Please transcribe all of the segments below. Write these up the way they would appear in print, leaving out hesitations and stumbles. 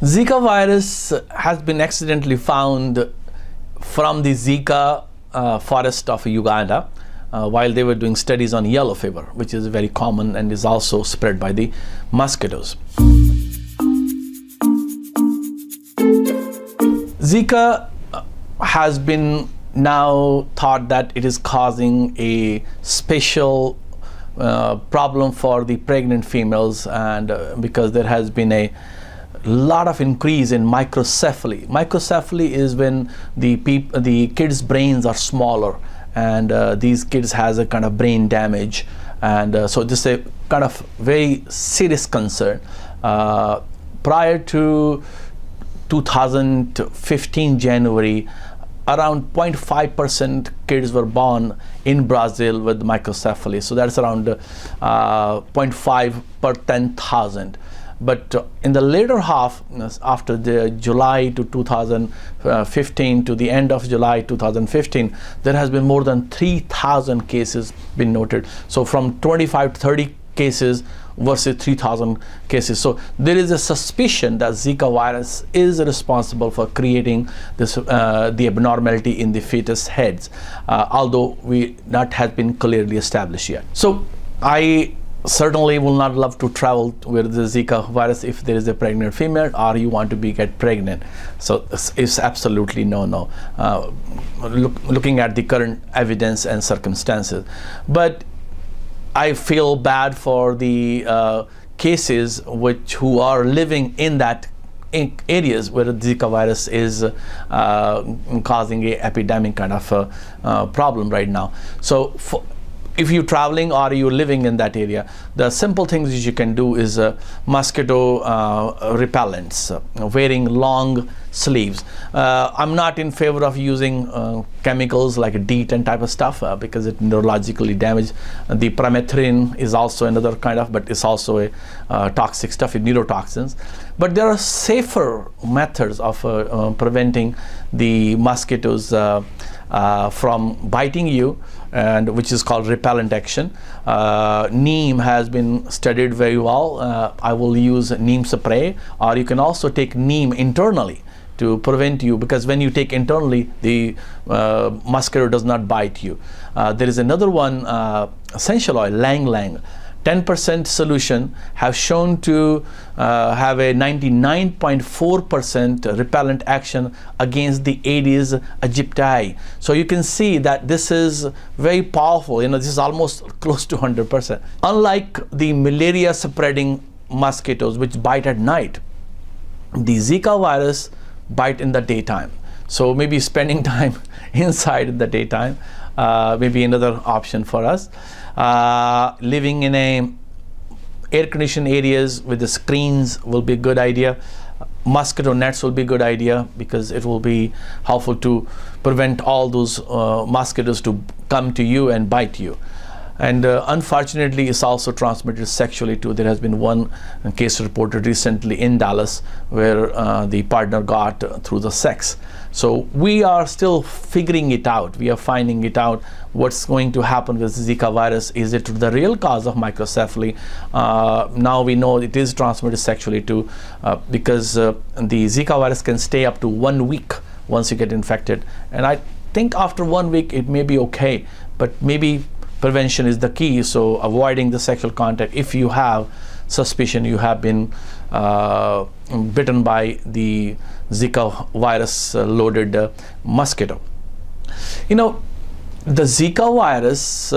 Zika virus has been accidentally found from the Zika forest of Uganda while they were doing studies on yellow fever, which is very common and is also spread by the mosquitoes. Zika has been now thought that it is causing a special problem for the pregnant females, and because there has been a lot of increase in microcephaly. Microcephaly is when the kids' brains are smaller, and these kids has a kind of brain damage, and so this is a kind of very serious concern. Prior to 2015 January, around 0.5% kids were born in Brazil with microcephaly. So that's around 0.5 per 10,000. But in the later half, after the July to 2015 to the end of July 2015, there has been more than 3,000 cases been noted. So from 25 to 30 cases versus 3,000 cases. So there is a suspicion that Zika virus is responsible for creating this the abnormality in the fetus heads, although that has been clearly established yet. So I certainly will not love to travel with the Zika virus if there is a pregnant female or you want to get pregnant. So it's absolutely no. Looking at the current evidence and circumstances, but I feel bad for the cases who are living in that areas where the Zika virus is causing a epidemic kind of problem right now. So if you're traveling or you're living in that area, the simple things that you can do is mosquito repellents, wearing long sleeves. I'm not in favor of using chemicals like D10 type of stuff because it neurologically damages. The permethrin is also another kind of, but it's also a toxic stuff, neurotoxins. But there are safer methods of preventing the mosquitoes from biting you, and which is called repellent action. Neem has been studied very well. I will use neem spray, or you can also take neem internally to prevent you, because when you take internally, the mosquito does not bite you. There is another one, essential oil, lang lang. 10% solution have shown to have a 99.4% repellent action against the Aedes aegypti. So you can see that this is very powerful. This is almost close to 100%. Unlike the malaria spreading mosquitoes which bite at night, the Zika virus bite in the daytime. So maybe spending time inside in the daytime maybe another option for us. Living in air conditioned areas with the screens will be a good idea. Mosquito nets will be a good idea because it will be helpful to prevent all those mosquitoes to come to you and bite you. And unfortunately, it's also transmitted sexually too. There has been one case reported recently in Dallas where the partner got through the sex. So we are still figuring it out. We are finding it out what's going to happen with Zika virus. Is it the real cause of microcephaly? Now we know it is transmitted sexually too, because the Zika virus can stay up to 1 week once you get infected. And I think after 1 week it may be okay, but maybe prevention is the key. So avoiding the sexual contact if you have suspicion you have been bitten by the Zika virus loaded mosquito. The Zika virus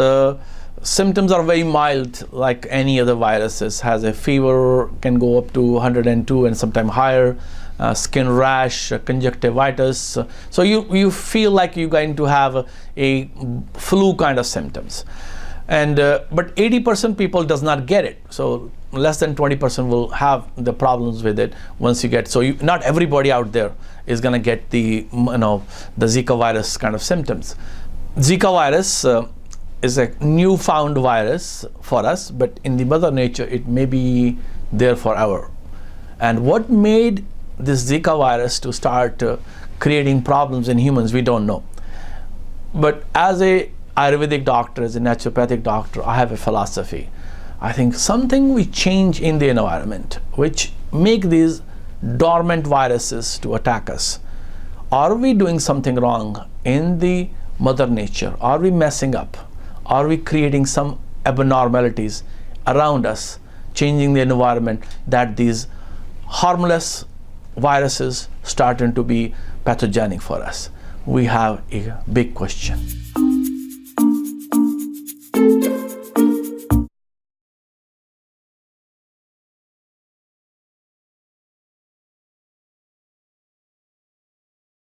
symptoms are very mild, like any other viruses. Has a fever, can go up to 102 and sometimes higher, skin rash, conjunctivitis. So you feel like you're going to have a flu kind of symptoms. And but 80% people does not get it. So less than 20% will have the problems with it once you get. So not everybody out there is going to get the Zika virus kind of symptoms. Zika virus is a newfound virus for us, but in the mother nature it may be there forever. And what made this Zika virus to start creating problems in humans, we don't know. But as a Ayurvedic doctor, as a naturopathic doctor, I have a philosophy. I think something we change in the environment which make these dormant viruses to attack us. Are we doing something wrong in the Mother Nature? Are we messing up? Are we creating some abnormalities around us, changing the environment, that these harmless viruses starting to be pathogenic for us? We have a big question.